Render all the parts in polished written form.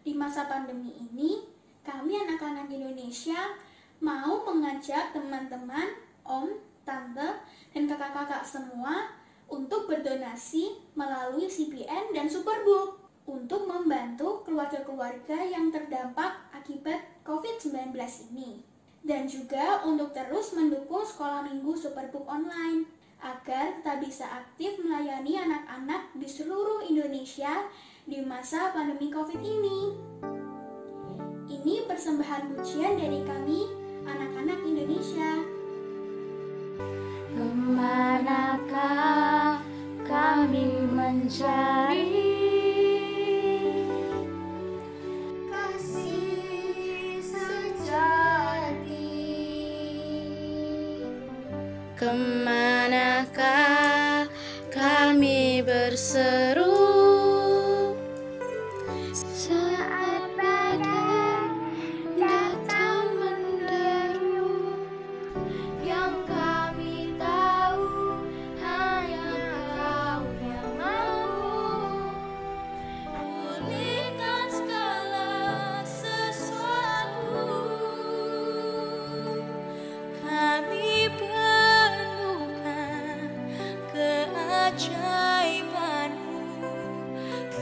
Di masa pandemi ini, kami anak-anak Indonesia mau mengajak teman-teman, om, tante, dan kakak-kakak semua untuk berdonasi melalui CPN dan Superbook untuk membantu keluarga-keluarga yang terdampak akibat COVID-19 ini. Dan juga untuk terus mendukung sekolah minggu Superbook online agar kita bisa aktif melayani anak-anak di seluruh Indonesia di masa pandemi COVID ini. Ini persembahan pujian dari kami, anak-anak Indonesia. Kemanakah kami mencari kasih sejati? Kemanakah kami berseru saat badai datang menderu? Yang kami tahu hanya Kau yang mampu pulihkan segala sesuatu. Kami perlukan keajaiban-Mu.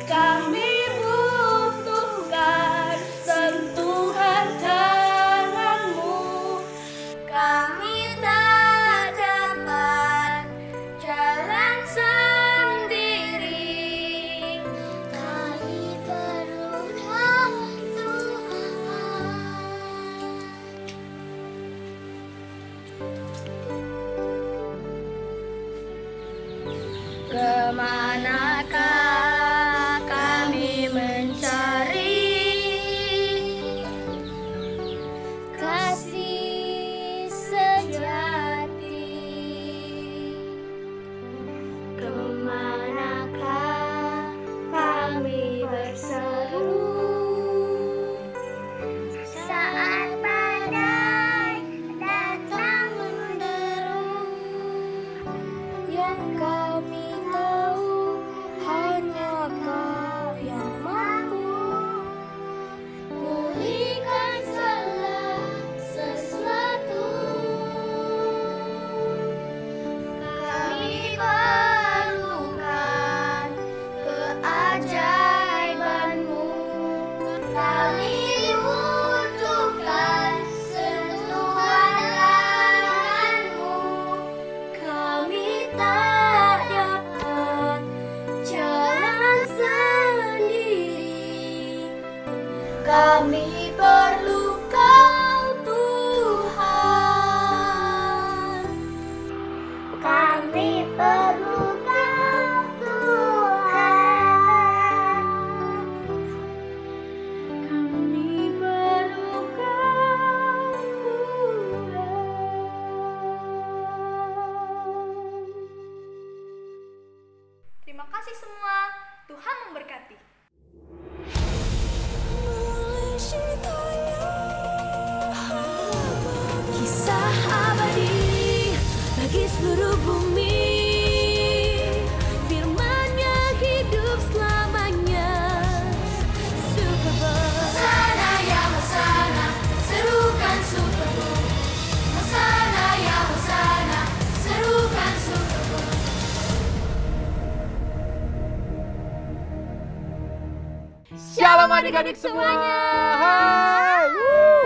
Kami butuhkan sentuhan tangan-Mu. Kami tak dapat jalan sendiri. Kami perlukan Tuhan. Kemanakah kami mencari kasih sejati? Kemanakah kami berseru saat badai datang menderu? Yang kami tahu hanya Kau yang mampu pulihkan segala sesuatu. Kami perlukan keajaiban-Mu. Kami butuhkan sentuhan tangan-Mu. Kami tak dapat jalan sendiri. Kami perlu Kau, Tuhan. Kami perlu Kau, Tuhan. Kami perlu Kau, Tuhan. Terima kasih semua. Tuhan memberkati. Kisah abadi bagi seluruh bumi. Firman-Nya hidup selamanya. Superbook. Hosana ya Hosana, serukan Superbook. Hosana ya Hosana, serukan Superbook. Shalom adik-adik semuanya. Hai.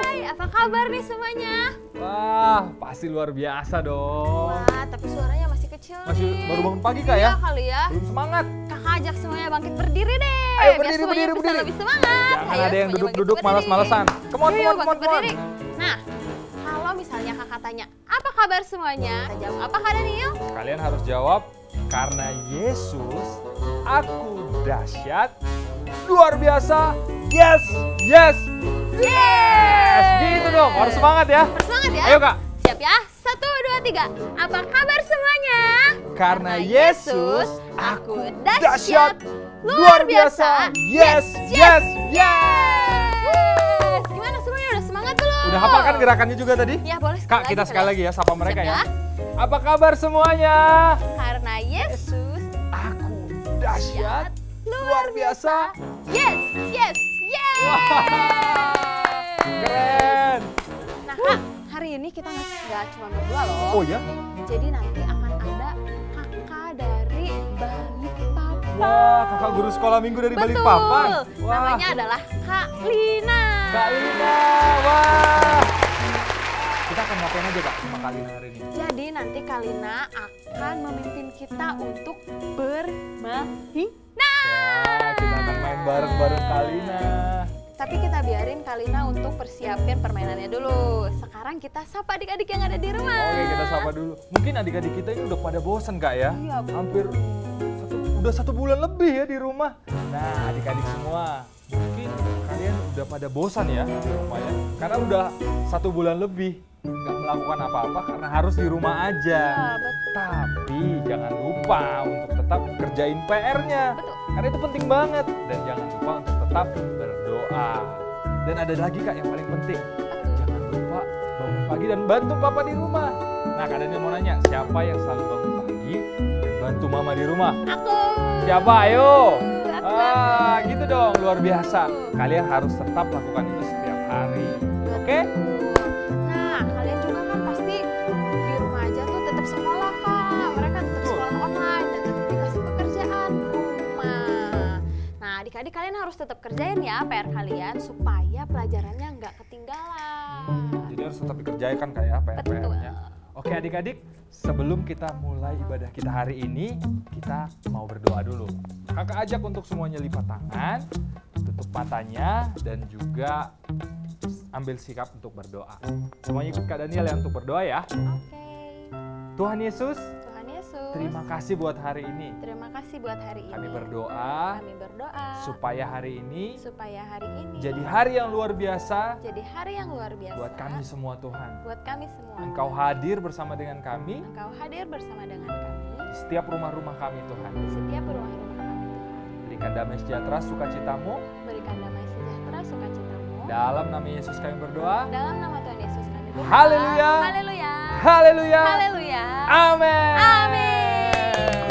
Hai, apa kabar nih semuanya? Wah, pasti luar biasa dong. Wah, tapi suaranya masih kecil Masih nih. baru bangun pagi Kak Iya ya? kali ya. Belum semangat. Kakak ajak semuanya bangkit berdiri deh. Ayo biar berdiri, semuanya berdiri, bisa berdiri. lebih semangat. Jangan Ayo, ada yang semuanya duduk-duduk bangkit berdiri. malas-malesan. Come on, Ayo, come on, come on, bangkit come on. berdiri. Nah, kalau misalnya kakak tanya, apa kabar semuanya? Kita jawab apa Kak Daniel? Kalian harus jawab, karena Yesus, aku dahsyat, luar biasa, yes, yes, yes. Gitu dong, harus semangat ya. Bersemangat ya. Ayo Kak. Siap ya? 1, 2, 3. Apa kabar semuanya? Karena Yesus, aku dahsyat, luar biasa, yes, yes, yes. Gimana semuanya udah semangat belum? Udah hafal kan gerakannya juga tadi? Ya boleh Kak, kita sekali lagi ya sapa mereka Siap ya. ya. Apa kabar semuanya? Karena Yesus Aku dahsyat, luar biasa. Yes, yes, Keren. Nah Kak, hari ini kita nggak cuma berdua loh. Oh ya? Jadi nanti akan ada kakak dari Balikpapan. Wah, kakak guru sekolah minggu dari Betul. Balikpapan. Wah. Namanya adalah Kak Lina. Kak Lina, wah. Kita akan ngapain aja Kak sama Kak Lina hari ini? Jadi nanti Kak Lina akan memimpin kita untuk bermain. Wah, kita akan main bareng-bareng Kak Lina. Tapi kita biarin Kak Lina untuk persiapin permainannya dulu. Sekarang kita sapa adik-adik yang ada di rumah. Oke, kita sapa dulu. Mungkin adik-adik kita ini udah pada bosan Kak ya? Iya, betul. Hampir udah 1 bulan lebih ya di rumah. Nah, adik-adik semua, mungkin kalian udah pada bosan ya di rumah ya? Karena udah 1 bulan lebih nggak melakukan apa-apa karena harus di rumah aja. Iya, betul. Tapi jangan lupa untuk tetap kerjain PR-nya. Betul. Karena itu penting banget. Dan jangan lupa untuk tetap berdoa. Dan ada lagi Kak yang paling penting. Jangan lupa bangun pagi dan bantu Papa di rumah. Nah, Kak Daniel mau nanya, siapa yang selalu bangun pagi dan bantu Mama di rumah? Aku. Siapa? Ayo. Aku. Gitu dong, luar biasa. Kalian harus tetap lakukan itu setiap hari. Oke? Nah, kalian juga kan pasti di rumah aja tuh tetap sekolah Kak. Mereka tetap Betul. sekolah online dan tetap dikasih pekerjaan rumah. Nah, adik-adik kalian harus tetap kerjain ya PR kalian supaya pelajarannya nggak ketinggalan. Jadi harus tetap dikerjakan kayak PR-nya. Betul. Oke adik-adik, sebelum kita mulai ibadah kita hari ini, kita mau berdoa dulu. Kakak ajak untuk semuanya lipat tangan, tutup matanya, dan juga ambil sikap untuk berdoa. Semuanya ikut Kak Daniel ya untuk berdoa ya. Oke. Tuhan Yesus, Tuhan Yesus. terima kasih buat hari ini. Terima kasih buat hari ini. Kami berdoa Kami berdoa supaya hari ini supaya hari ini jadi hari yang luar biasa jadi hari yang luar biasa buat kami semua Tuhan. buat kami semua. Engkau hadir bersama dengan kami Engkau hadir bersama dengan kami di setiap rumah-rumah kami Tuhan. di setiap rumah-rumah kami. Berikan damai sejahtera sukacitamu. Berikan damai sejahtera sukacitamu. Dalam nama Yesus kami berdoa. Dalam nama Tuhan Yesus kami berdoa. Haleluya. Haleluya. Haleluya. Haleluya. Amin. Amin.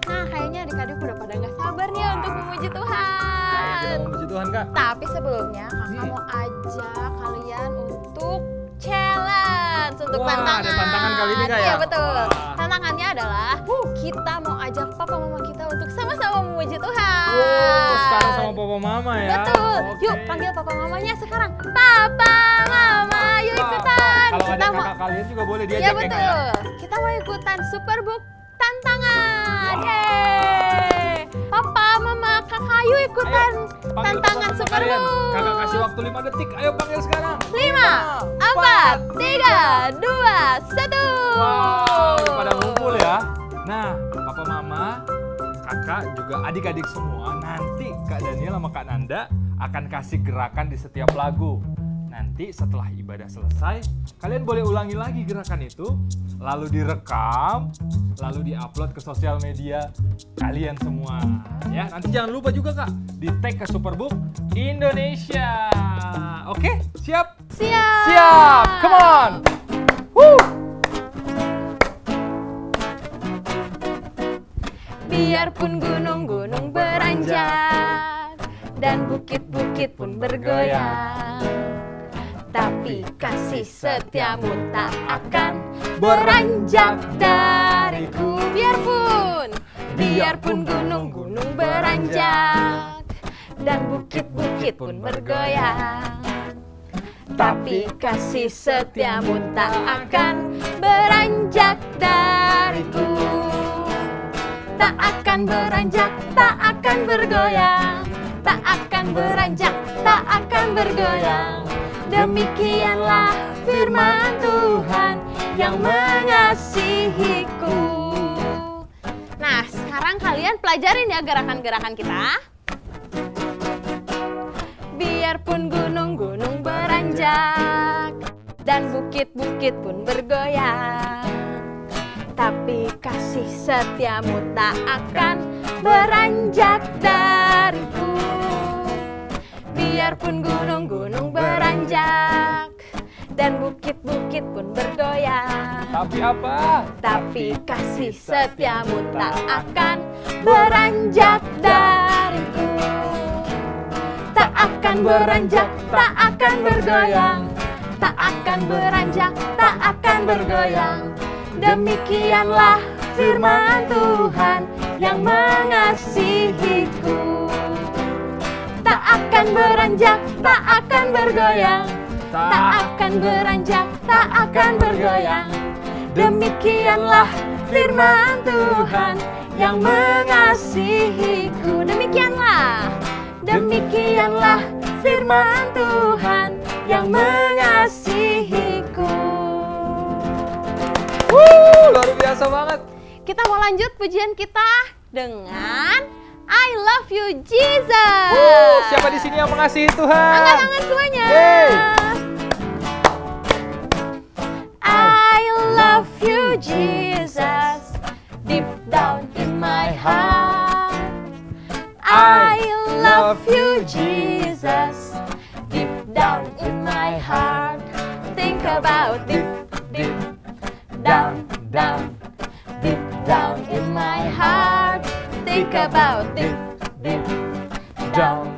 Nah, kayaknya adik-adik udah pada nggak sabar nih untuk memuji Ayo kita Tuhan. memuji Tuhan Kak. Tapi sebelumnya kakak mau ajak kalian untuk challenge, untuk Wah, tantangan. ada tantangan kali ini, Kak, ya? Iya betul. Wah. Tantangannya adalah kita mau ajak papa mama kita untuk sama-sama memuji Tuhan. Wow, sekarang sama papa mama ya. Betul. Oke. Yuk panggil papa mamanya sekarang. Papa mama, yuk Papa. ikutan. Kalau ada Kita mau- kakak kalian juga boleh Iya diajak ya Kak betul. ya. Kita mau ikutan Superbook tantangan. Yeay. Papa, mama, kakak yuk ikutan Panggil tantangan papa kalian. Superbook. Kakak kasih waktu 5 detik. Ayo panggil sekarang. 5, 4, 3, 2, 1. Wow, pada ngumpul ya. Nah, papa mama, kakak juga adik-adik semua, nanti Kak Daniel sama Kak Nanda akan kasih gerakan di setiap lagu. Nanti setelah ibadah selesai, kalian boleh ulangi lagi gerakan itu, lalu direkam, lalu diupload ke sosial media kalian semua. Ya, nanti jangan lupa juga Kak, di tag ke Superbook Indonesia. Oke, siap? Siap. Siap, come on. Woo. Biarpun gunung-gunung beranjak dan bukit-bukit pun bergoyang, tapi kasih setiamu tak akan beranjak dariku. Biarpun gunung-gunung beranjak dan bukit-bukit pun bergoyang, tapi kasih setiamu tak akan beranjak dariku. Tak akan beranjak, tak akan bergoyang, tak akan beranjak, tak akan bergoyang. Demikianlah firman Tuhan yang mengasihiku. Nah, sekarang kalian pelajarin ya gerakan-gerakan kita. Biarpun gunung-gunung beranjak dan bukit-bukit pun bergoyang, tapi kasih setiamu tak akan beranjak dariku. Biarpun gunung-gunung beranjak dan bukit-bukit pun bergoyang, Tapi apa? tapi kasih setiamu tak akan beranjak dariku. Tak akan beranjak, tak akan bergoyang. Tak akan beranjak, tak akan bergoyang. Demikianlah firman Tuhan yang mengasihiku. Tak akan beranjak, tak akan bergoyang. Tak akan beranjak, tak akan bergoyang. Demikianlah firman Tuhan yang mengasihiku. Demikianlah firman Tuhan yang mengasihiku. Luar biasa banget. Kita mau lanjut pujian kita dengan I love you Jesus. Siapa di sini yang mengasihi Tuhan? Angkat-angkat semuanya. Yeay. I love you Jesus, deep down in my heart. I love you Jesus, deep down in my heart. Think about deep down, deep down in my heart. Think about deep down,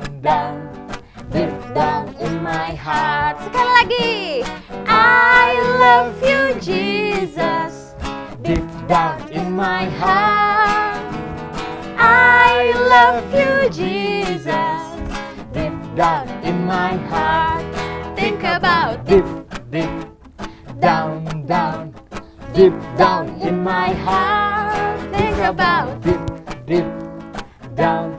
deep down in my heart. Sekali lagi. I love you Jesus, deep down in my heart. I love you Jesus, deep down in my heart. Think about deep down, deep down in my heart. Think about deep down,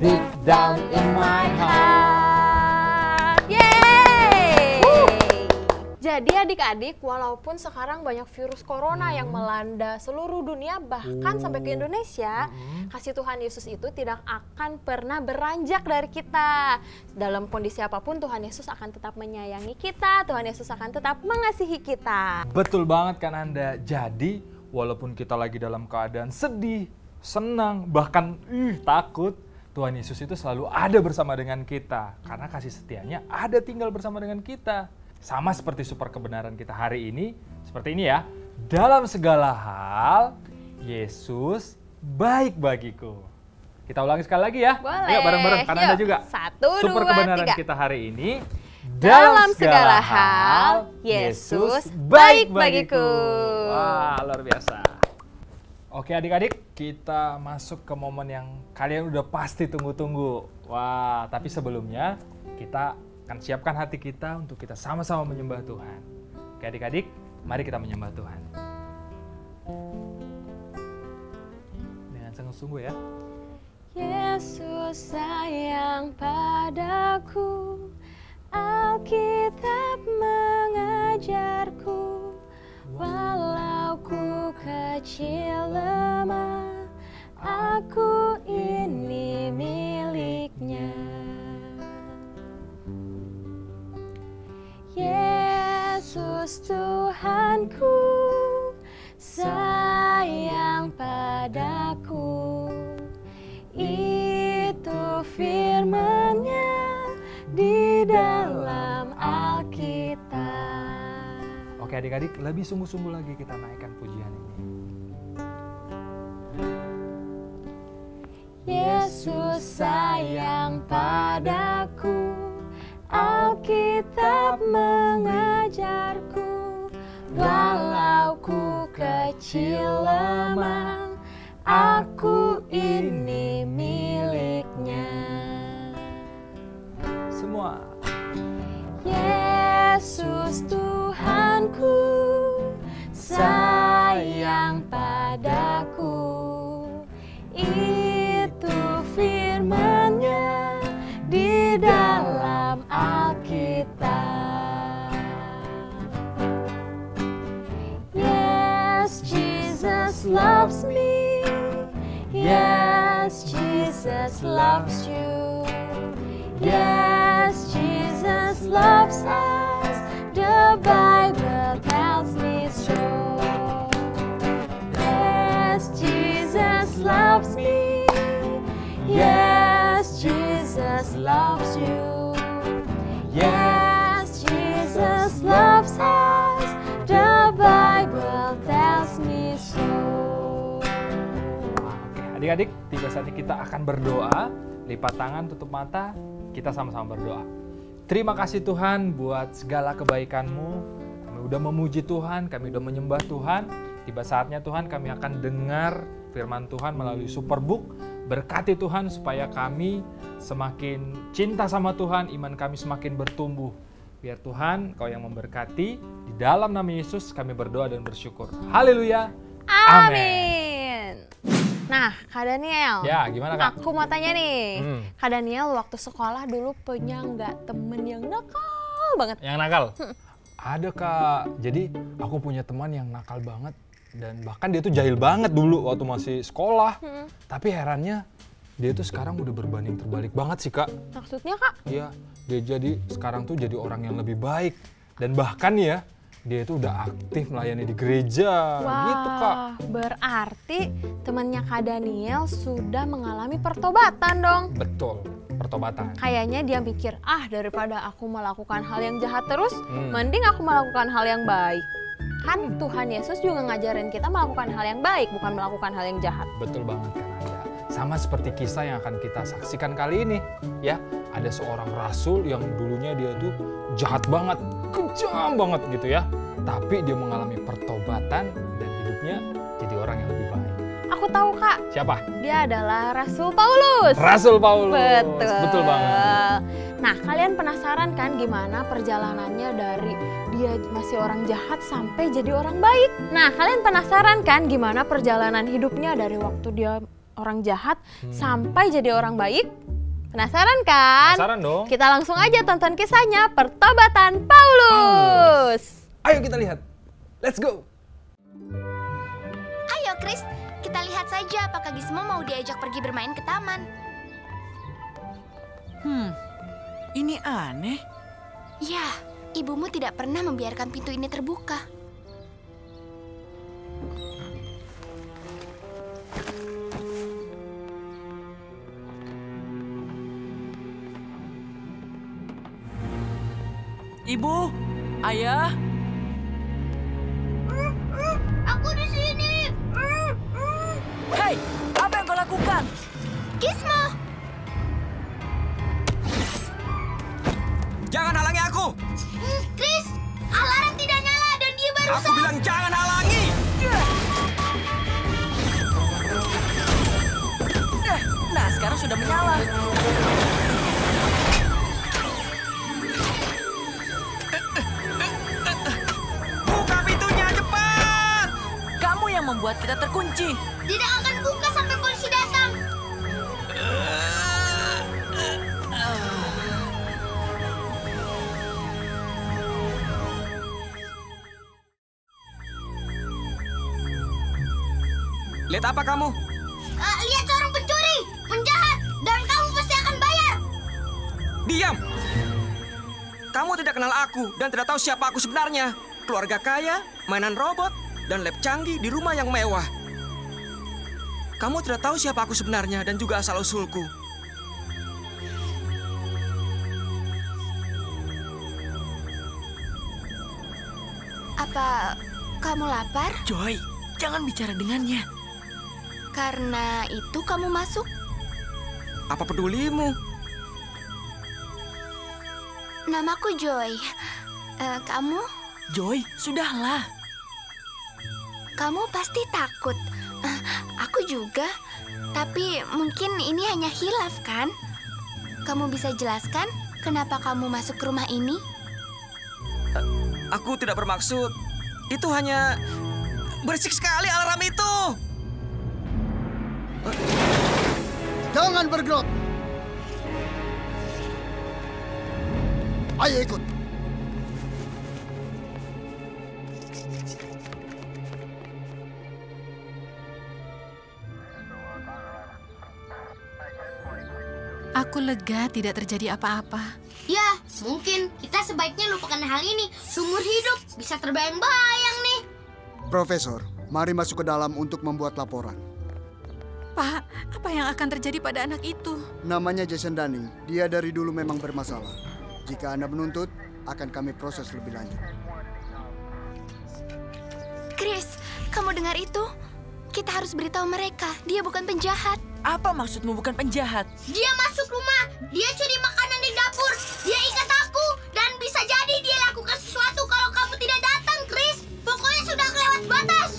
deep down in my heart. Yeay! Jadi adik-adik, walaupun sekarang banyak virus corona yang melanda seluruh dunia, bahkan sampai ke Indonesia, kasih Tuhan Yesus itu tidak akan pernah beranjak dari kita. Dalam kondisi apapun, Tuhan Yesus akan tetap menyayangi kita, Tuhan Yesus akan tetap mengasihi kita. Betul banget kan Anda. Jadi, walaupun kita lagi dalam keadaan sedih, senang, bahkan takut, Tuhan Yesus itu selalu ada bersama dengan kita. Karena kasih setianya ada tinggal bersama dengan kita. Sama seperti super kebenaran kita hari ini, seperti ini ya. Dalam segala hal, Yesus baik bagiku. Kita ulangi sekali lagi ya. Boleh. Yuk bareng-bareng, kan Anda juga. 1, Super 2, kebenaran 3. kita hari ini. Dalam segala hal, Yesus baik bagiku. Wah, luar biasa. Oke adik-adik, kita masuk ke momen yang kalian udah pasti tunggu-tunggu. Wah, tapi sebelumnya kita akan siapkan hati kita untuk kita sama-sama menyembah Tuhan. Oke adik-adik, mari kita menyembah Tuhan. Dengan sungguh-sungguh ya. Yesus sayang padaku, Alkitab mengajarku, walau ku kecil lemah, aku ini miliknya. Yesus Tuhanku, sayang padaku, itu firman-Nya di dalam Alkitab. Oke adik-adik, lebih sungguh-sungguh lagi kita naikkan pujian ini. Yesus sayang padaku, Alkitab mengajarku, walau ku kecil lemah, aku ini miliknya. Semua. Yesus Tuhanku, sayang padaku, itu firman-Nya di dalam Alkitab. Yes, Jesus loves me. Yes, Jesus loves you. Yes, Jesus loves us. The Bible tells me so. Yes, Jesus loves me. Yes, Jesus loves you. Yes, Jesus loves us. The Bible tells me so. Oke, adik-adik, tiba saatnya kita akan berdoa. Lipat tangan, tutup mata. kita sama-sama berdoa. Terima kasih Tuhan buat segala kebaikan-Mu. Kami udah memuji Tuhan, kami udah menyembah Tuhan. Tiba saatnya Tuhan kami akan dengar firman Tuhan melalui Superbook. Berkati Tuhan supaya kami semakin cinta sama Tuhan, iman kami semakin bertumbuh. Biar Tuhan Kau yang memberkati. Di dalam nama Yesus kami berdoa dan bersyukur. Haleluya. Amin. Nah, Kak Daniel. Ya, gimana Kak? Aku mau tanya nih. Kak Daniel waktu sekolah dulu punya nggak temen yang nakal banget? Yang nakal? Ada Kak. Jadi aku punya teman yang nakal banget. Dan bahkan dia tuh jahil banget dulu waktu masih sekolah. Tapi herannya dia tuh sekarang udah berbanding terbalik banget sih Kak. Maksudnya Kak? Iya, dia jadi sekarang tuh jadi orang yang lebih baik. Dan bahkan ya, dia itu udah aktif melayani di gereja. Gitu Kak. Berarti temannya Kak Daniel sudah mengalami pertobatan dong. Betul, pertobatan. Kayaknya dia mikir, daripada aku melakukan hal yang jahat terus, mending aku melakukan hal yang baik. Kan Tuhan Yesus juga ngajarin kita melakukan hal yang baik, bukan melakukan hal yang jahat. Betul banget kan Anda. Sama seperti kisah yang akan kita saksikan kali ini. Ya, ada seorang rasul yang dulunya dia tuh jahat banget, kejam banget gitu ya. Tapi dia mengalami pertobatan dan hidupnya jadi orang yang lebih baik. Aku tahu Kak. Siapa? Dia adalah Rasul Paulus. Rasul Paulus. Betul banget. Nah, kalian penasaran kan gimana perjalanannya dari dia masih orang jahat sampai jadi orang baik? Nah, kalian penasaran kan gimana perjalanan hidupnya dari waktu dia orang jahat sampai jadi orang baik? Penasaran kan? Penasaran dong. Kita langsung aja tonton kisahnya Pertobatan Paulus. Ayo kita lihat. Let's go. Ayo Chris, kita lihat saja apakah Gizmo mau diajak pergi bermain ke taman. Ini aneh. Ya, ibumu tidak pernah membiarkan pintu ini terbuka. Ibu, ayah. Aku di sini. Hei, apa yang kau lakukan? Gizmo, Jangan halangi aku! Chris, alarm tidak nyala dan dia Aku barusan. bilang jangan halangi! Nah, sekarang sudah menyala. Buka pintunya, cepat! Kamu yang membuat kita terkunci. Tidak akan buka sampai polisi datang. Lihat apa kamu? Lihat seorang pencuri, penjahat, dan kamu pasti akan bayar. Diam! Kamu tidak kenal aku dan tidak tahu siapa aku sebenarnya. Keluarga kaya, mainan robot, dan lab canggih di rumah yang mewah. Kamu tidak tahu siapa aku sebenarnya dan juga asal-usulku. Apa kamu lapar? Joy, jangan bicara dengannya. Karena itu kamu masuk? Apa pedulimu? Namaku Joy. Kamu? Joy, sudahlah. Kamu pasti takut. Aku juga. Tapi mungkin ini hanya hilaf, kan? Kamu bisa jelaskan kenapa kamu masuk ke rumah ini? Aku tidak bermaksud. Itu hanya berisik sekali alarm itu. Jangan bergerak. Ayo ikut. Aku lega tidak terjadi apa-apa. Ya, mungkin kita sebaiknya lupakan hal ini. Seumur hidup bisa terbayang-bayang nih. Profesor, mari masuk ke dalam untuk membuat laporan. Pak, apa yang akan terjadi pada anak itu? Namanya Jason Dunning. Dia dari dulu memang bermasalah. Jika Anda menuntut, akan kami proses lebih lanjut. Chris, kamu dengar itu? Kita harus beritahu mereka, dia bukan penjahat. Apa maksudmu bukan penjahat? Dia masuk rumah, dia curi makanan di dapur. Dia ikat aku dan bisa jadi dia lakukan sesuatu kalau kamu tidak datang, Chris. Pokoknya sudah kelewat batas.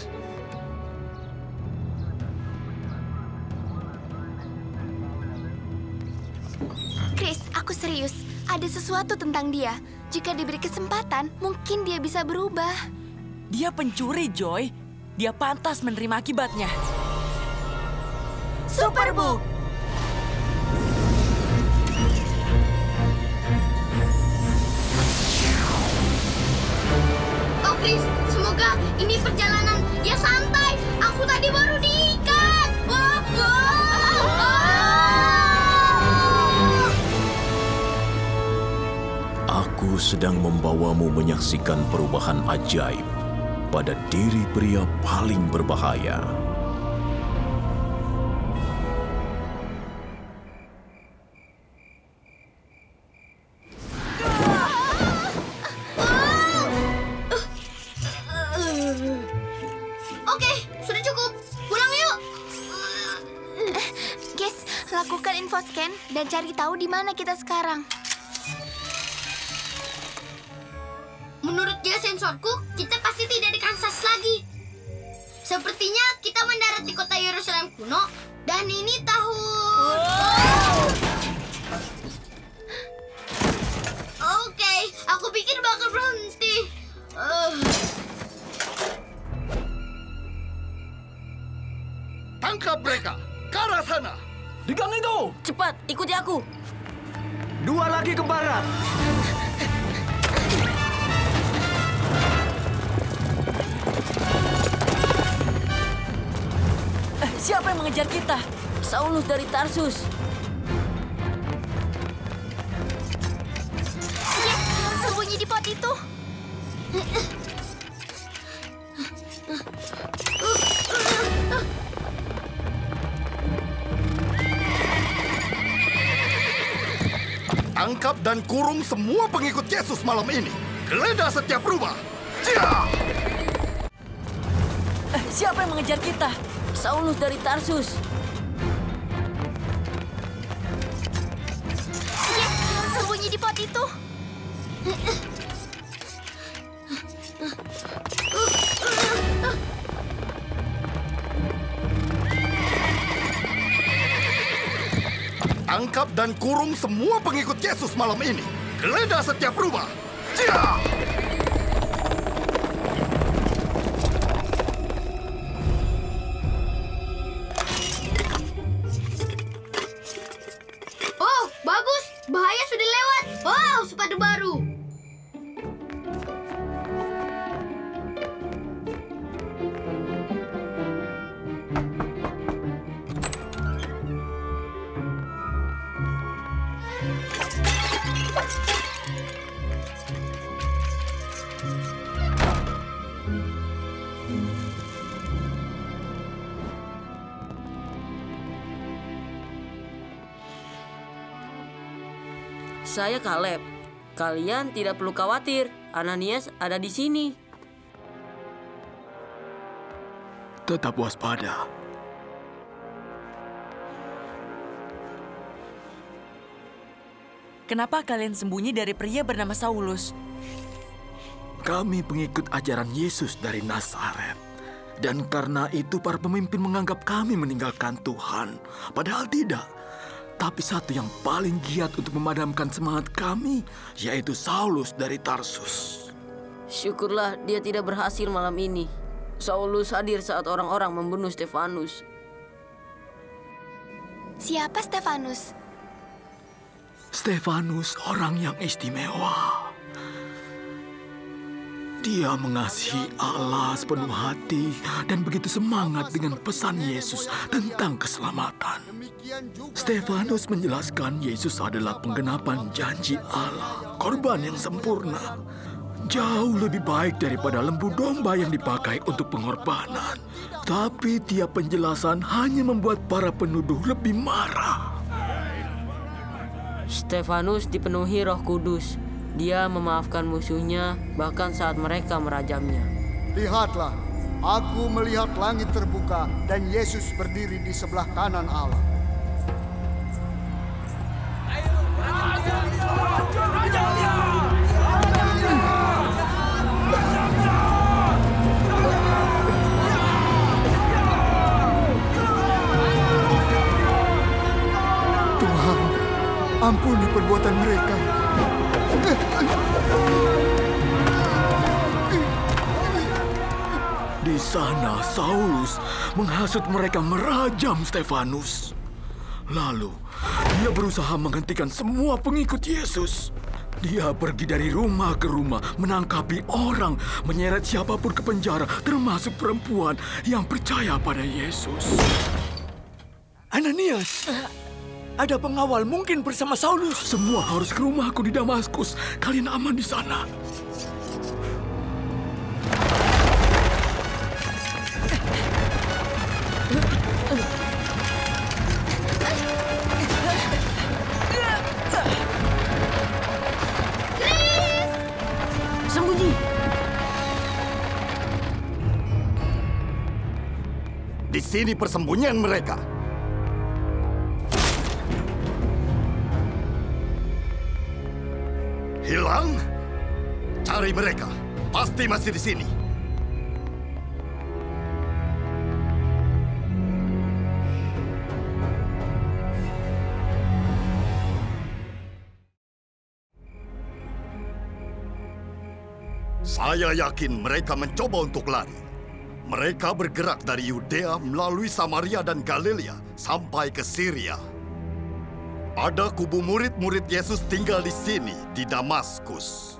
Chris, aku serius. Ada sesuatu tentang dia. Jika diberi kesempatan, mungkin dia bisa berubah. Dia pencuri, Joy. Dia pantas menerima akibatnya. Superbook! Oh, Chris, semoga ini perjalanan yang santai. Aku tadi baru diikat. Aku sedang membawamu menyaksikan perubahan ajaib pada diri pria paling berbahaya. Oke, sudah cukup. Pulang yuk. Guys, lakukan info scan dan cari tahu di mana kita sekarang. Menurut geosensorku, kita pasti tidak di Kansas lagi. Sepertinya kita mendarat di kota Yerusalem kuno, dan ini tahun... Oke, aku pikir bakal berhenti. Tangkap mereka! Ke arah sana! Di gang itu! Cepat, ikuti aku. 2 lagi ke barat. Siapa yang mengejar kita? Saulus dari Tarsus. Yes, sembunyi di pot itu. Tangkap dan kurung semua pengikut Yesus malam ini. Geledah setiap rumah. Cia! Siapa yang mengejar kita? Saulus dari Tarsus. Yes, sembunyi di pot itu. Tangkap dan kurung semua pengikut Yesus malam ini. Geledah setiap rumah. Cia! Oh, bagus. Bahaya sudah lewat. Wow, sepatu baru. Saya Kaleb. Kalian tidak perlu khawatir. Ananias ada di sini. Tetap waspada. Kenapa kalian sembunyi dari pria bernama Saulus? Kami pengikut ajaran Yesus dari Nazaret. Dan karena itu para pemimpin menganggap kami meninggalkan Tuhan. Padahal tidak. Tapi satu yang paling giat untuk memadamkan semangat kami, yaitu Saulus dari Tarsus. Syukurlah dia tidak berhasil malam ini. Saulus hadir saat orang-orang membunuh Stefanus. Siapa Stefanus? Stefanus orang yang istimewa. Dia mengasihi Allah sepenuh hati dan begitu semangat dengan pesan Yesus tentang keselamatan. Stefanus menjelaskan Yesus adalah penggenapan janji Allah, korban yang sempurna. Jauh lebih baik daripada lembu domba yang dipakai untuk pengorbanan. Tapi tiap penjelasan hanya membuat para penuduh lebih marah. Stefanus dipenuhi Roh Kudus. Dia memaafkan musuhnya bahkan saat mereka merajamnya. Lihatlah, aku melihat langit terbuka dan Yesus berdiri di sebelah kanan Allah. Tuhan, ampuni perbuatan mereka. Di sana Saulus menghasut mereka merajam Stefanus. Lalu dia berusaha menghentikan semua pengikut Yesus. Dia pergi dari rumah ke rumah menangkapi orang, menyeret siapapun ke penjara, termasuk perempuan yang percaya pada Yesus. Ananias, ada pengawal mungkin bersama Saulus. Semua harus ke rumahku di Damaskus. Kalian aman di sana. Sembunyi. Di sini persembunyian mereka. Hilang? Cari mereka. Pasti masih di sini. Saya yakin mereka mencoba untuk lari. Mereka bergerak dari Yudea melalui Samaria dan Galilea sampai ke Syria. Ada kubu murid-murid Yesus tinggal di sini, di Damaskus.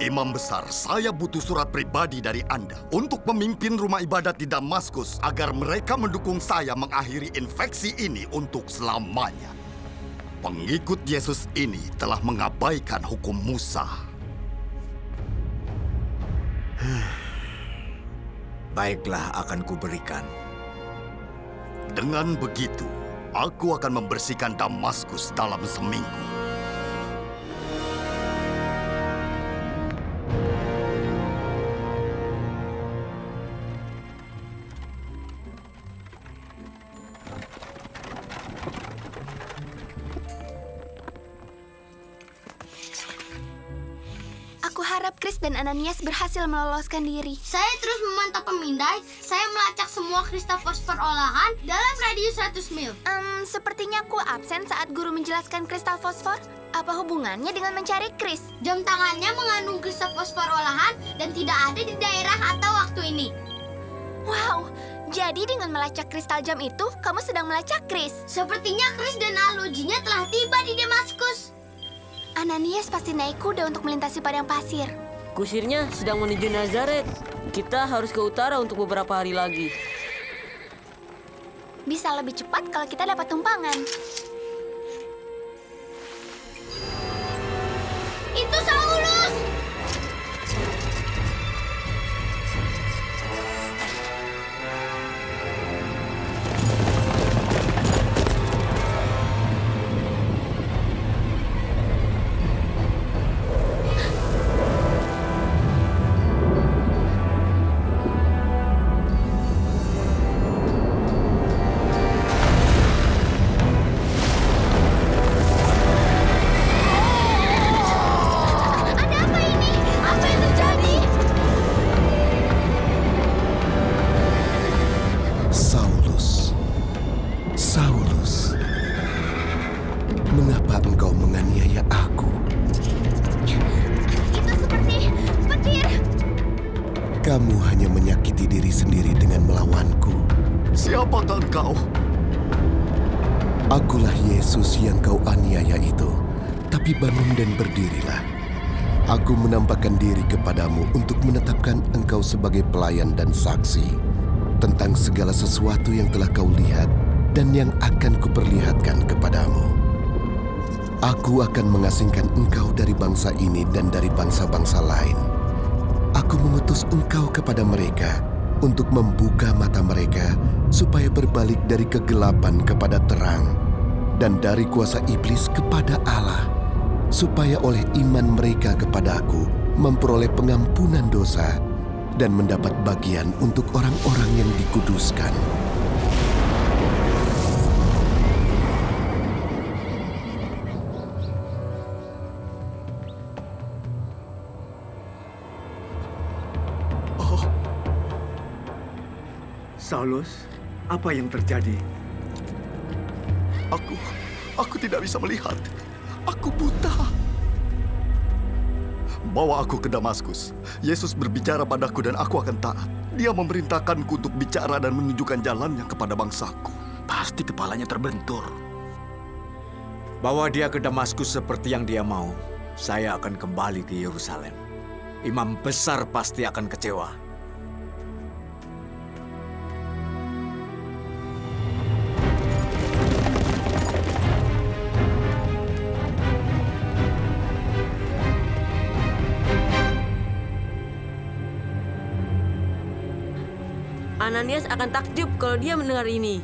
Imam besar, saya butuh surat pribadi dari Anda untuk memimpin rumah ibadat di Damaskus agar mereka mendukung saya mengakhiri infeksi ini untuk selamanya. Pengikut Yesus ini telah mengabaikan hukum Musa. Baiklah, akan kuberikan. Dengan begitu, aku akan membersihkan Damaskus dalam seminggu. Aku harap Chris dan Ananias berhasil meloloskan diri. Saya terus memantau pemindai. Saya melacak semua kristal fosfor olahan dalam radius 100 mil. Sepertinya aku absen saat guru menjelaskan kristal fosfor. Apa hubungannya dengan mencari Chris? Jam tangannya mengandung kristal fosfor olahan dan tidak ada di daerah atau waktu ini. Wow, jadi dengan melacak kristal jam itu, kamu sedang melacak Chris? Sepertinya Chris dan Alojinya telah tiba di Damaskus. Ananias pasti naik kuda untuk melintasi padang pasir. Kusirnya sedang menuju Nazaret. Kita harus ke utara untuk beberapa hari lagi. Bisa lebih cepat kalau kita dapat tumpangan. Itu Saulus! Kamu hanya menyakiti diri sendiri dengan melawanku. Siapakah engkau? Akulah Yesus yang kau aniaya itu. Tapi bangun dan berdirilah. Aku menampakkan diri kepadamu untuk menetapkan engkau sebagai pelayan dan saksi tentang segala sesuatu yang telah kau lihat dan yang akan kuperlihatkan kepadamu. Aku akan mengasingkan engkau dari bangsa ini dan dari bangsa-bangsa lain. Aku mengutus engkau kepada mereka untuk membuka mata mereka supaya berbalik dari kegelapan kepada terang dan dari kuasa iblis kepada Allah, supaya oleh iman mereka kepada-Aku memperoleh pengampunan dosa dan mendapat bagian untuk orang-orang yang dikuduskan. Saulus, apa yang terjadi? Aku tidak bisa melihat. Aku buta. Bawa aku ke Damaskus. Yesus berbicara padaku dan aku akan taat. Dia memerintahkanku untuk bicara dan menunjukkan jalannya kepada bangsaku. Pasti kepalanya terbentur. Bawa dia ke Damaskus seperti yang dia mau. Saya akan kembali ke Yerusalem. Imam besar pasti akan kecewa. Ananias akan takjub kalau dia mendengar ini.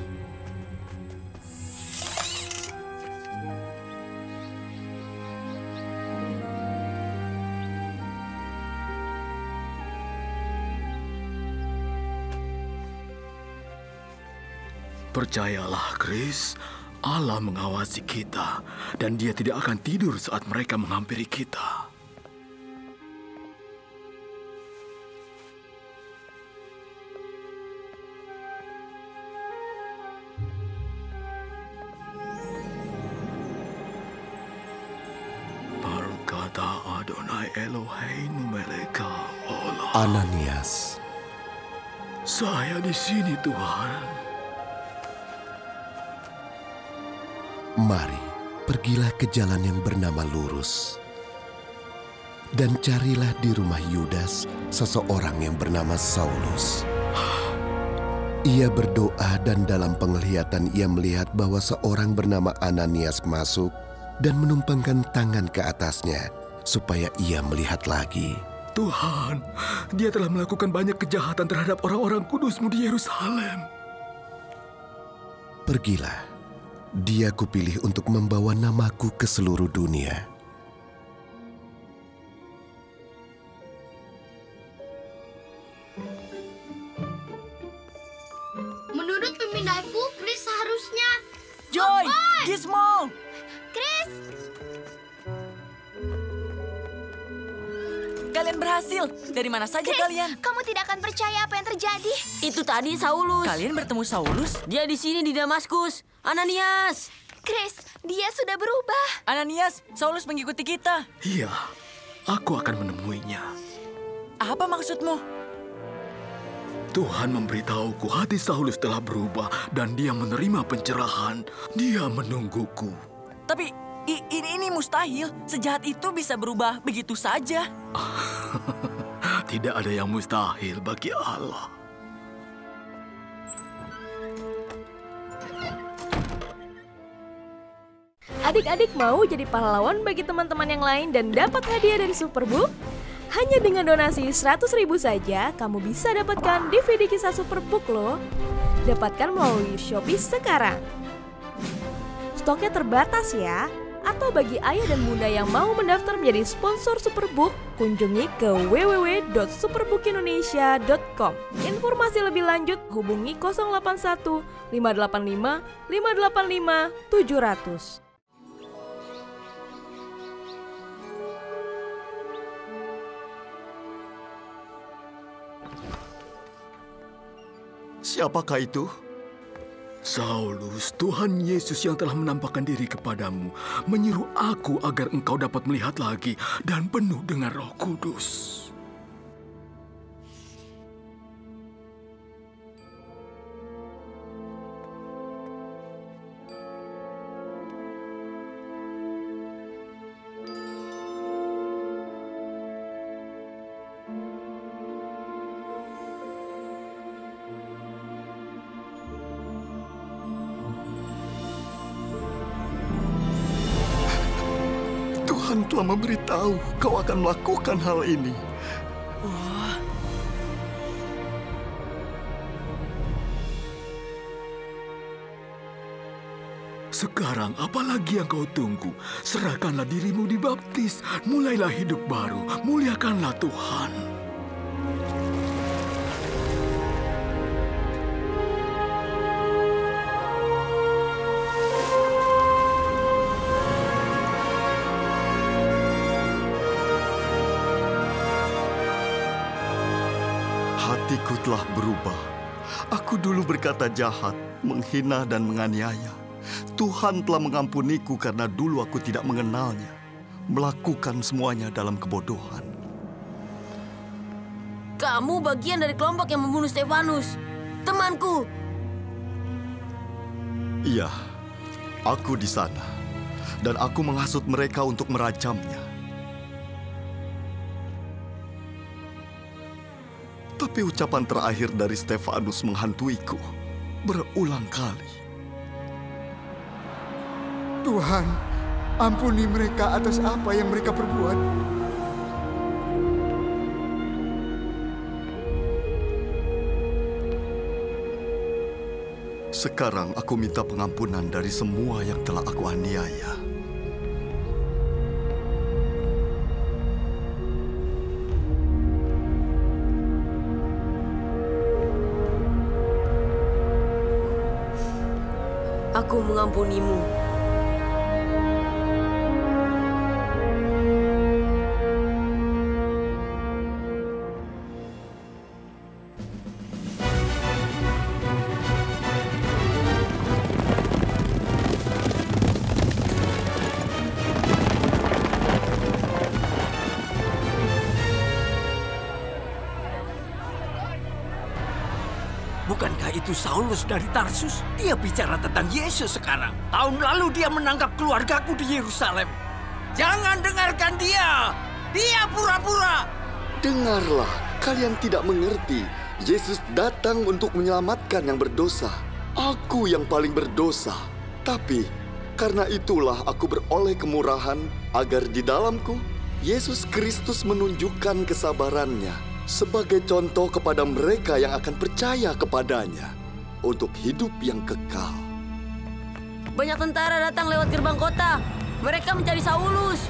Percayalah, Chris, Allah mengawasi kita dan Dia tidak akan tidur saat mereka menghampiri kita. Berkata Adonai Eloheinu melek haolam. Ananias. Saya di sini, Tuhan. Mari, pergilah ke jalan yang bernama Lurus. Dan carilah di rumah Yudas seseorang yang bernama Saulus. Ia berdoa dan dalam penglihatan ia melihat bahwa seorang bernama Ananias masuk dan menumpangkan tangan ke atasnya supaya ia melihat lagi. Tuhan, dia telah melakukan banyak kejahatan terhadap orang-orang kudus-Mu di Yerusalem. Pergilah. Dia kupilih untuk membawa namaku ke seluruh dunia. Menurut pemindahku, Chris seharusnya... Joy! Gizmo! Chris! Kalian berhasil. Dari mana saja Chris, kalian? Kamu tidak akan percaya apa yang terjadi. Itu tadi Saulus. Kalian bertemu Saulus? Dia di sini di Damaskus. Ananias! Chris, dia sudah berubah. Ananias, Saulus mengikuti kita. Iya, aku akan menemuinya. Apa maksudmu? Tuhan memberitahuku hati Saulus telah berubah dan dia menerima pencerahan. Dia menungguku. Tapi ini mustahil. Sejahat itu bisa berubah begitu saja. Tidak ada yang mustahil bagi Allah. Adik-adik mau jadi pahlawan bagi teman-teman yang lain dan dapat hadiah dari Superbook? Hanya dengan donasi 100.000 saja, kamu bisa dapatkan DVD kisah Superbook loh. Dapatkan melalui Shopee sekarang. Stoknya terbatas ya. Atau bagi ayah dan bunda yang mau mendaftar menjadi sponsor Superbook, kunjungi ke www.superbookindonesia.com. Informasi lebih lanjut hubungi 081 585 585 700. Siapakah itu? Saulus, Tuhan Yesus yang telah menampakkan diri kepadamu, menyuruh aku agar engkau dapat melihat lagi dan penuh dengan Roh Kudus. Tuhan telah memberitahu kau akan melakukan hal ini. Sekarang apalagi yang kau tunggu? Serahkanlah dirimu dibaptis, mulailah hidup baru, muliakanlah Tuhan. Hatiku telah berubah. Aku dulu berkata jahat, menghina dan menganiaya. Tuhan telah mengampuniku karena dulu aku tidak mengenalnya, melakukan semuanya dalam kebodohan. Kamu bagian dari kelompok yang membunuh Stefanus, temanku. Iya, aku di sana. Dan aku menghasut mereka untuk merajamnya. Tapi ucapan terakhir dari Stefanus menghantuiku berulang kali. Tuhan, ampuni mereka atas apa yang mereka perbuat. Sekarang aku minta pengampunan dari semua yang telah aku aniaya. Aku mengampunimu. Bukankah itu Saulus dari Tarsus? Dia bicara tentang Yesus sekarang. Tahun lalu dia menangkap keluargaku di Yerusalem. Jangan dengarkan dia. Dia pura-pura. Dengarlah, kalian tidak mengerti. Yesus datang untuk menyelamatkan yang berdosa. Aku yang paling berdosa. Tapi karena itulah aku beroleh kemurahan agar di dalamku Yesus Kristus menunjukkan kesabarannya sebagai contoh kepada mereka yang akan percaya kepadanya untuk hidup yang kekal. Banyak tentara datang lewat gerbang kota. Mereka mencari Saulus.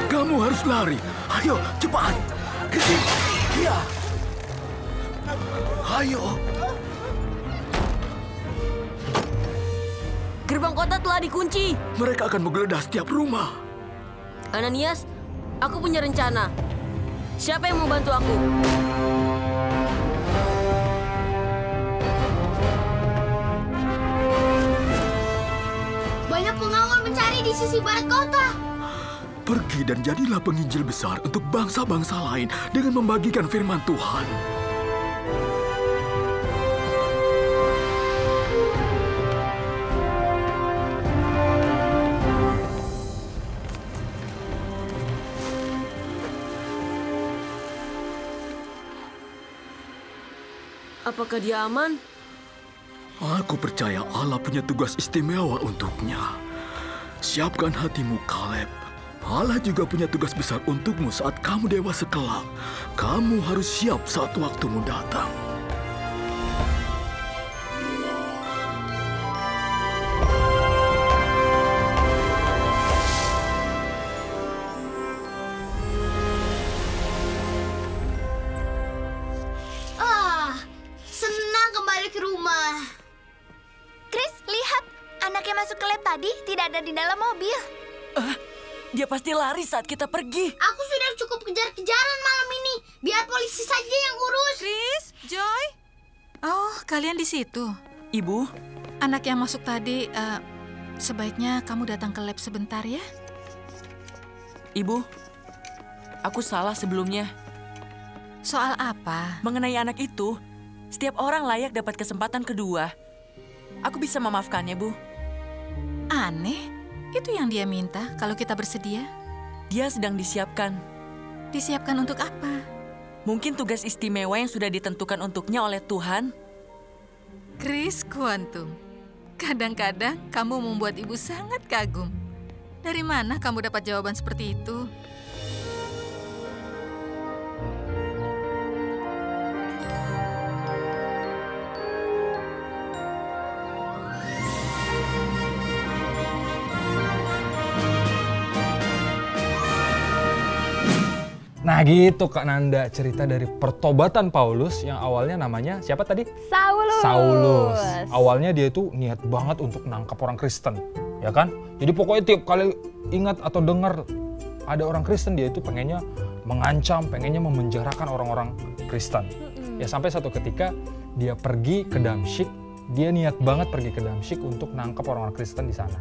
Kamu harus lari. Ayo, cepat. Ke sini. Iya. Ayo. Gerbang kota telah dikunci. Mereka akan menggeledah setiap rumah. Ananias, aku punya rencana. Siapa yang mau bantu aku? Banyak pengawal mencari di sisi barat kota. Pergi dan jadilah penginjil besar untuk bangsa-bangsa lain dengan membagikan firman Tuhan. Apakah dia aman? Aku percaya Allah punya tugas istimewa untuknya. Siapkan hatimu, Kaleb. Allah juga punya tugas besar untukmu saat kamu dewasa kelak. Kamu harus siap saat waktumu datang. Senang kembali ke rumah. Chris, lihat. Anak yang masuk ke lab tadi tidak ada di dalam mobil. Dia pasti lari saat kita pergi. Aku sudah cukup kejar-kejaran malam ini. Biar polisi saja yang urus. Chris, Joy. Oh, kalian di situ. Ibu. Anak yang masuk tadi, sebaiknya kamu datang ke lab sebentar ya. Ibu, aku salah sebelumnya. Soal apa? Mengenai anak itu, setiap orang layak dapat kesempatan kedua. Aku bisa memaafkannya, Bu. Aneh, itu yang dia minta kalau kita bersedia. Dia sedang disiapkan. Disiapkan untuk apa? Mungkin tugas istimewa yang sudah ditentukan untuknya oleh Tuhan. Chris Quantum, kadang-kadang kamu membuat ibu sangat kagum. Dari mana kamu dapat jawaban seperti itu? Nah gitu Kak Nanda, cerita dari pertobatan Paulus yang awalnya namanya siapa tadi? Saulus. Saulus. Awalnya dia itu niat banget untuk nangkap orang Kristen, ya kan? Jadi pokoknya tiap kali ingat atau dengar ada orang Kristen, dia itu pengennya mengancam, pengennya memenjarakan orang-orang Kristen. Ya sampai satu ketika dia pergi ke Damsyik, dia niat banget pergi ke Damsyik untuk nangkep orang-orang Kristen di sana.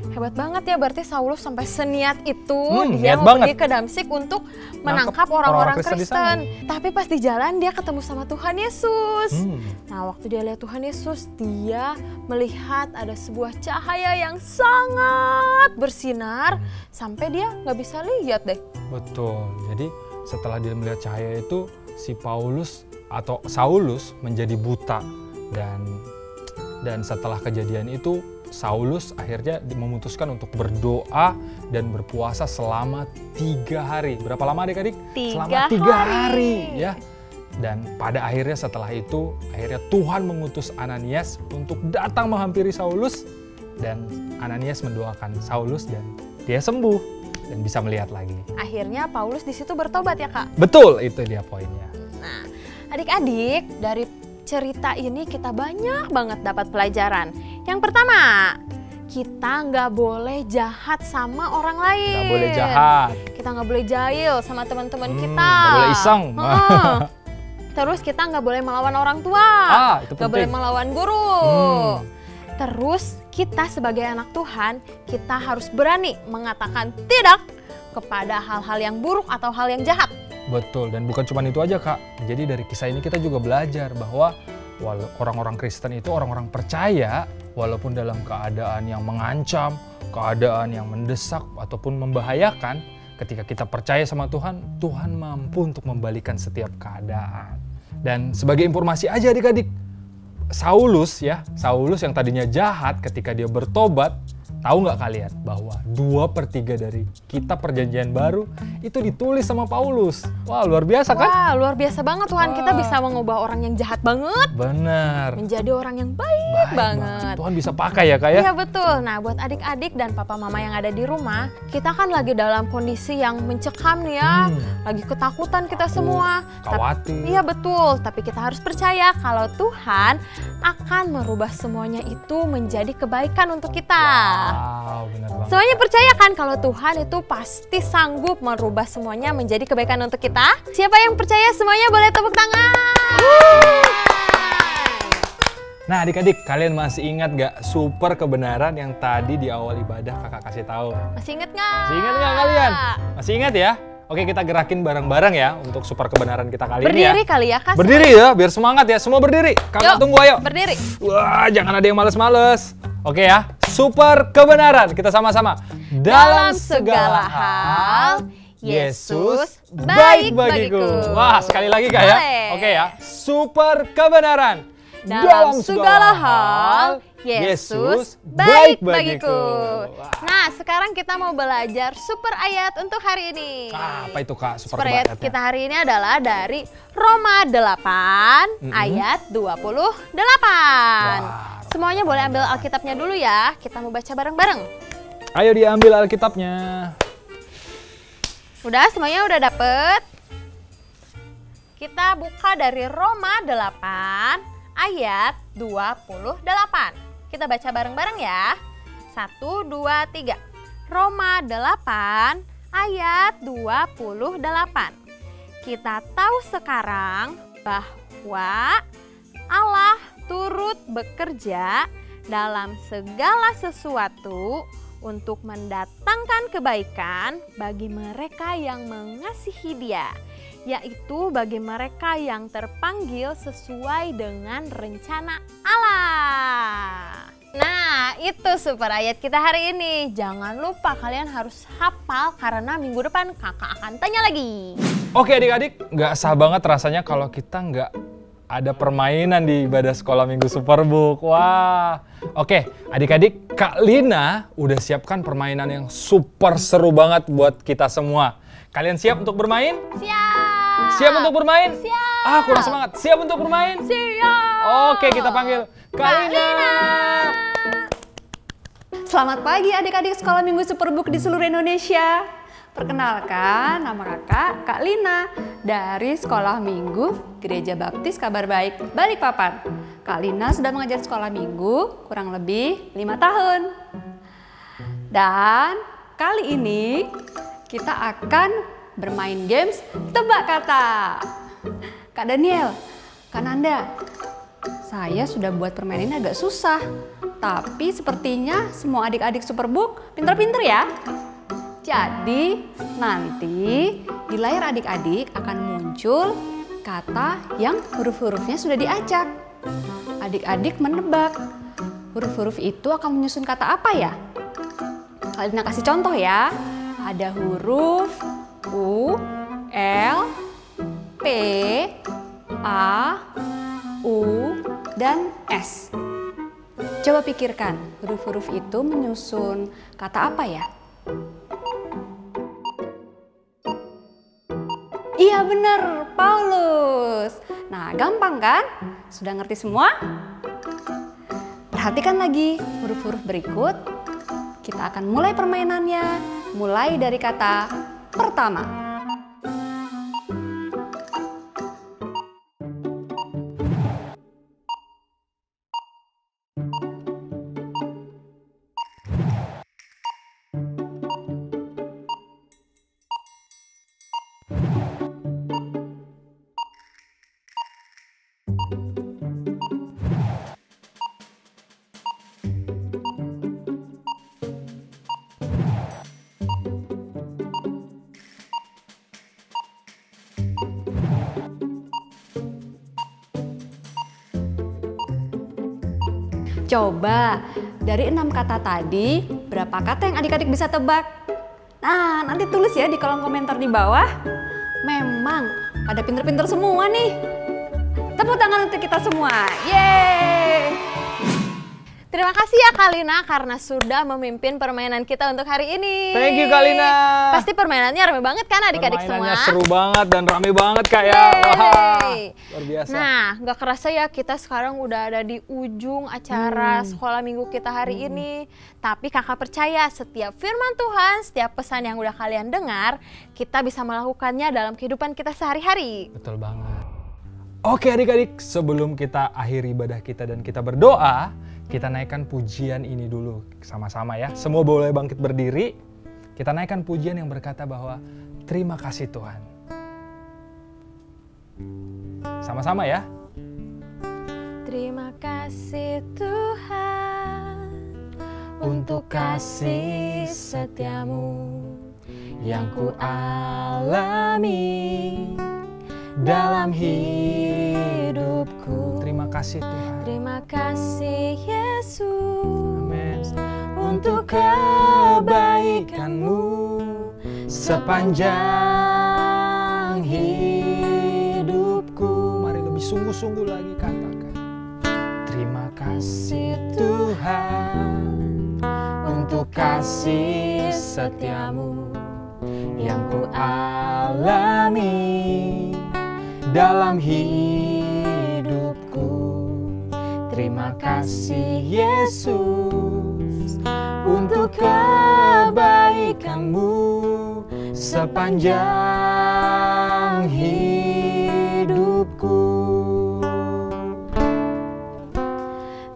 Hebat banget ya, berarti Saulus sampai seniat itu dia niat mau banget. pergi ke Damsyik untuk menangkap orang-orang Kristen. Tapi pas di jalan dia ketemu sama Tuhan Yesus. Nah, waktu dia lihat Tuhan Yesus, dia melihat ada sebuah cahaya yang sangat bersinar sampai dia nggak bisa lihat deh. Betul. Jadi setelah dia melihat cahaya itu, si Paulus atau Saulus menjadi buta, dan setelah kejadian itu Saulus akhirnya memutuskan untuk berdoa dan berpuasa selama 3 hari. Berapa lama adik-adik? Selama 3 hari ya. Dan pada akhirnya setelah itu, akhirnya Tuhan mengutus Ananias untuk datang menghampiri Saulus. Dan Ananias mendoakan Saulus dan dia sembuh dan bisa melihat lagi. Akhirnya Paulus di situ bertobat ya Kak? Betul, itu dia poinnya. Nah, adik-adik, dari cerita ini kita banyak banget dapat pelajaran. Yang pertama, kita nggak boleh jahat sama orang lain. Nggak boleh jahat. Kita nggak boleh jahil sama teman-teman kita. Nggak boleh iseng. Terus kita nggak boleh melawan orang tua. Itu nggak boleh melawan guru. Terus kita sebagai anak Tuhan, kita harus berani mengatakan tidak kepada hal-hal yang buruk atau hal yang jahat. Betul, dan bukan cuma itu aja Kak. Jadi dari kisah ini kita juga belajar bahwa orang-orang Kristen itu orang-orang percaya walaupun dalam keadaan yang mengancam, keadaan yang mendesak ataupun membahayakan, ketika kita percaya sama Tuhan, Tuhan mampu untuk membalikan setiap keadaan. Dan sebagai informasi aja adik-adik, Saulus yang tadinya jahat ketika dia bertobat, tahu nggak kalian bahwa 2/3 dari kitab perjanjian baru itu ditulis sama Paulus. Wah, luar biasa kan? Wah, luar biasa banget Tuhan. Kita bisa mengubah orang yang jahat banget. Benar. Menjadi orang yang baik banget. Tuhan bisa pakai ya Kak ya? Iya betul. Nah, buat adik-adik dan papa mama yang ada di rumah, kita kan lagi dalam kondisi yang mencekam nih ya. Lagi ketakutan kita semua. Khawatir. Iya betul. Tapi kita harus percaya kalau Tuhan akan merubah semuanya itu menjadi kebaikan untuk kita. Wow, benar banget. Semuanya percaya kan kalau Tuhan itu pasti sanggup merubah semuanya menjadi kebaikan untuk kita? Siapa yang percaya semuanya boleh tepuk tangan. Nah adik-adik, kalian masih ingat gak super kebenaran yang tadi di awal ibadah kakak kasih tahu? Masih ingat nggak? Masih ingat nggak kalian? Masih ingat ya? Oke, kita gerakin bareng-bareng ya untuk super kebenaran kita kali ini ya. Berdiri kali ya Kak? Berdiri ya, biar semangat ya. Semua berdiri. Kakak tunggu ayo. Berdiri. Wah, jangan ada yang males-males. Oke ya, super kebenaran. Kita sama-sama. Dalam segala hal, Yesus baik bagiku. Wah, sekali lagi Kak ya. Oke ya, super kebenaran. Dalam segala hal, Yesus baik bagiku. Nah, sekarang kita mau belajar super ayat untuk hari ini. Apa itu Kak? Super ayat kita hari ini adalah dari Roma 8 ayat 28. Semuanya boleh ambil Alkitabnya dulu ya. Kita mau baca bareng-bareng. Ayo diambil Alkitabnya. Udah, semuanya udah dapet? Kita buka dari Roma 8 ayat 28. Kita baca bareng-bareng ya. 1, 2, 3. Roma 8 ayat 28. Kita tahu sekarang bahwa Allah turut bekerja dalam segala sesuatu untuk mendatangkan kebaikan bagi mereka yang mengasihi Dia, yaitu bagi mereka yang terpanggil sesuai dengan rencana Allah. Nah, itu super ayat kita hari ini. Jangan lupa kalian harus hafal karena minggu depan kakak akan tanya lagi. Oke adik-adik, nggak sah banget rasanya kalau kita nggak ada permainan di ibadah sekolah minggu Superbook. Wah, oke adik-adik, Kak Lina udah siapkan permainan yang super seru banget buat kita semua. Kalian siap untuk bermain? Siap. Siap untuk bermain? Siap. Kurang semangat. Siap untuk bermain? Siap. Oke, kita panggil Kak Lina. Selamat pagi adik-adik sekolah minggu Superbook di seluruh Indonesia. Perkenalkan, nama kakak Kak Lina dari Sekolah Minggu Gereja Baptis Kabar Baik Balikpapan. Kak Lina sudah mengajar sekolah minggu kurang lebih 5 tahun. Dan kali ini kita akan bermain games tebak kata. Kak Daniel, Kak Nanda, saya sudah buat permainan ini agak susah. Tapi sepertinya semua adik-adik Superbook pinter-pinter ya. Jadi nanti di layar adik-adik akan muncul kata yang huruf-hurufnya sudah diacak. Adik-adik menebak huruf-huruf itu akan menyusun kata apa ya? Kalian kasih contoh ya. Ada huruf U, L, P, A, U, dan S. Coba pikirkan, huruf-huruf itu menyusun kata apa ya? Iya bener, Paulus. Nah, gampang kan? Sudah ngerti semua? Perhatikan lagi huruf-huruf berikut. Kita akan mulai permainannya, mulai dari kata pertama. Coba, dari 6 kata tadi, berapa kata yang adik-adik bisa tebak? Nah, nanti tulis ya di kolom komentar di bawah. Memang, pada pinter-pinter semua nih. Tepuk tangan untuk kita semua. Yeay! Terima kasih ya Kak Lina karena sudah memimpin permainan kita untuk hari ini. Thank you Kak Lina. Pasti permainannya rame banget kan adik-adik semua? Permainannya seru banget dan rame banget Kak ya. Wah, luar biasa. Nah, nggak kerasa ya kita sekarang udah ada di ujung acara sekolah minggu kita hari ini. Tapi kakak percaya setiap firman Tuhan, setiap pesan yang udah kalian dengar, kita bisa melakukannya dalam kehidupan kita sehari-hari. Betul banget. Oke adik-adik, sebelum kita akhiri ibadah kita dan kita berdoa, kita naikkan pujian ini dulu sama-sama ya. Semua boleh bangkit berdiri. Kita naikkan pujian yang berkata bahwa terima kasih Tuhan. Sama-sama ya. Terima kasih Tuhan untuk kasih setiamu yang ku alami dalam hidupku. Terima kasih Tuhan. Terima kasih Yesus untuk kebaikan-Mu sepanjang hidupku. Mari lebih sungguh-sungguh lagi katakan. Terima kasih Tuhan untuk kasih setiamu yang ku alami dalam hidupku. Terima kasih Yesus untuk kebaikan-Mu sepanjang hidupku.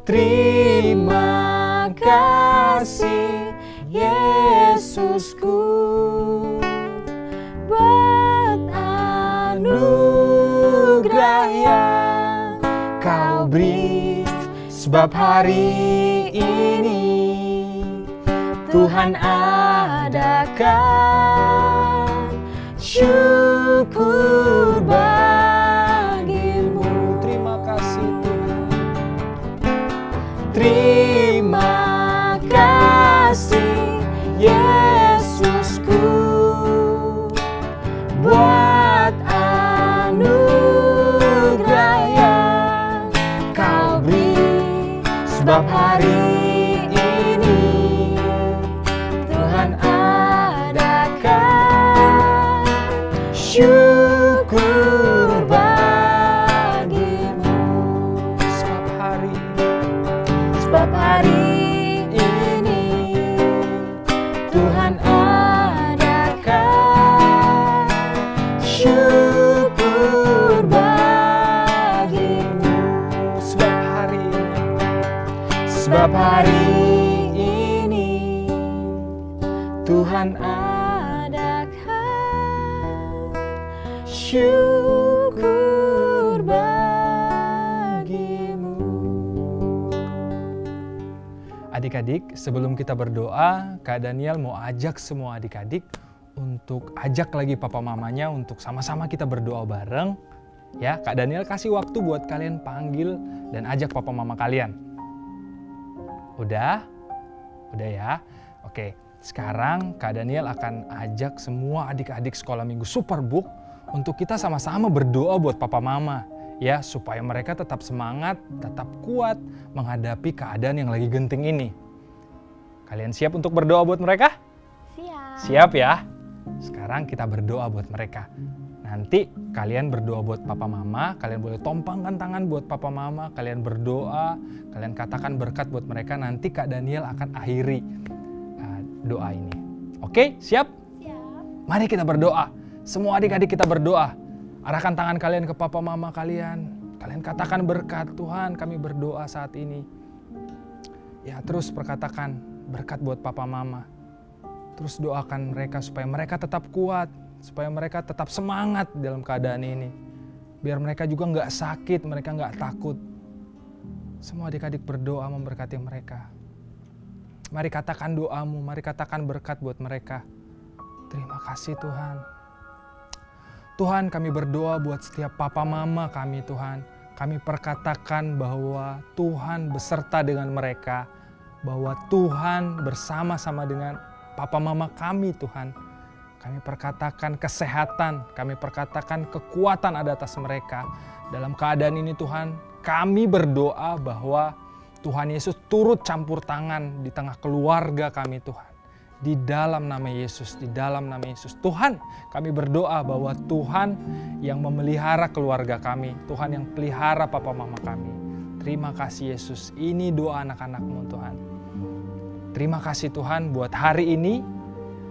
Terima kasih Yesusku buat anugerah yang Kau beri, sebab hari ini Tuhan adakan syukur bagimu. Terima kasih Tuhan. Terima kasih Yesusku buat anugerah yang Kau beri, sebab hari ini Tuhan adakan syukur bagimu. Sebab hari ini Tuhan adakan syukur bagimu. Sebab hari ini Tuhan adakan syukur bagimu. Adik-adik, sebelum kita berdoa, Kak Daniel mau ajak semua adik-adik untuk ajak lagi papa mamanya untuk sama-sama kita berdoa bareng. Ya, Kak Daniel kasih waktu buat kalian panggil dan ajak papa mama kalian. Udah? Udah ya? Oke, sekarang Kak Daniel akan ajak semua adik-adik sekolah minggu Superbook untuk kita sama-sama berdoa buat papa mama. Ya, supaya mereka tetap semangat, tetap kuat menghadapi keadaan yang lagi genting ini. Kalian siap untuk berdoa buat mereka? Siap. Siap ya? Sekarang kita berdoa buat mereka. Nanti kalian berdoa buat papa mama, kalian boleh tompangkan tangan buat papa mama, kalian berdoa, kalian katakan berkat buat mereka, nanti Kak Daniel akan akhiri doa ini. Oke, siap? Siap. Mari kita berdoa. Semua adik-adik kita berdoa. Arahkan tangan kalian ke papa mama kalian. Kalian katakan berkat, Tuhan kami berdoa saat ini. Ya, terus perkatakan berkat buat papa mama. Terus doakan mereka supaya mereka tetap kuat. Supaya mereka tetap semangat dalam keadaan ini. Biar mereka juga nggak sakit, mereka nggak takut. Semua adik-adik berdoa memberkati mereka. Mari katakan doamu, mari katakan berkat buat mereka. Terima kasih Tuhan. Tuhan, kami berdoa buat setiap papa mama kami Tuhan. Kami perkatakan bahwa Tuhan beserta dengan mereka. Bahwa Tuhan bersama-sama dengan papa mama kami Tuhan. Kami perkatakan kesehatan, kami perkatakan kekuatan ada atas mereka. Dalam keadaan ini Tuhan, kami berdoa bahwa Tuhan Yesus turut campur tangan di tengah keluarga kami Tuhan. Di dalam nama Yesus, di dalam nama Yesus. Tuhan, kami berdoa bahwa Tuhan yang memelihara keluarga kami. Tuhan yang pelihara papa mama kami. Terima kasih Yesus, ini doa anak-anak-Mu Tuhan. Terima kasih Tuhan buat hari ini,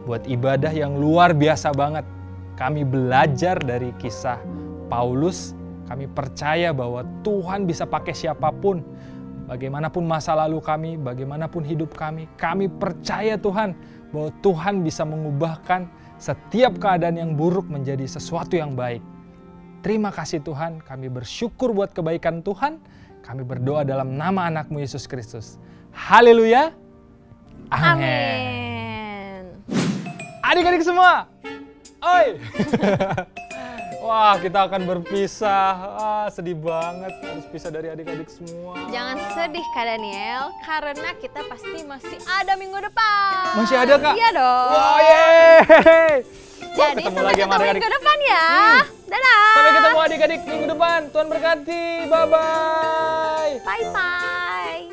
buat ibadah yang luar biasa banget. Kami belajar dari kisah Paulus, kami percaya bahwa Tuhan bisa pakai siapapun. Bagaimanapun masa lalu kami, bagaimanapun hidup kami percaya Tuhan bahwa Tuhan bisa mengubahkan setiap keadaan yang buruk menjadi sesuatu yang baik. Terima kasih Tuhan, kami bersyukur buat kebaikan Tuhan. Kami berdoa dalam nama anak-Mu Yesus Kristus. Haleluya. Amin. Adik-adik semua, oi. Wah, kita akan berpisah. Sedih banget harus pisah dari adik-adik semua. Jangan sedih Kak Daniel, karena kita pasti masih ada minggu depan. Masih ada Kak? Iya dong. Wow, yeay. Jadi sampai ketemu minggu depan ya. Dadah. Sampai ketemu adik-adik minggu depan. Tuhan berkati. Bye-bye. Bye-bye.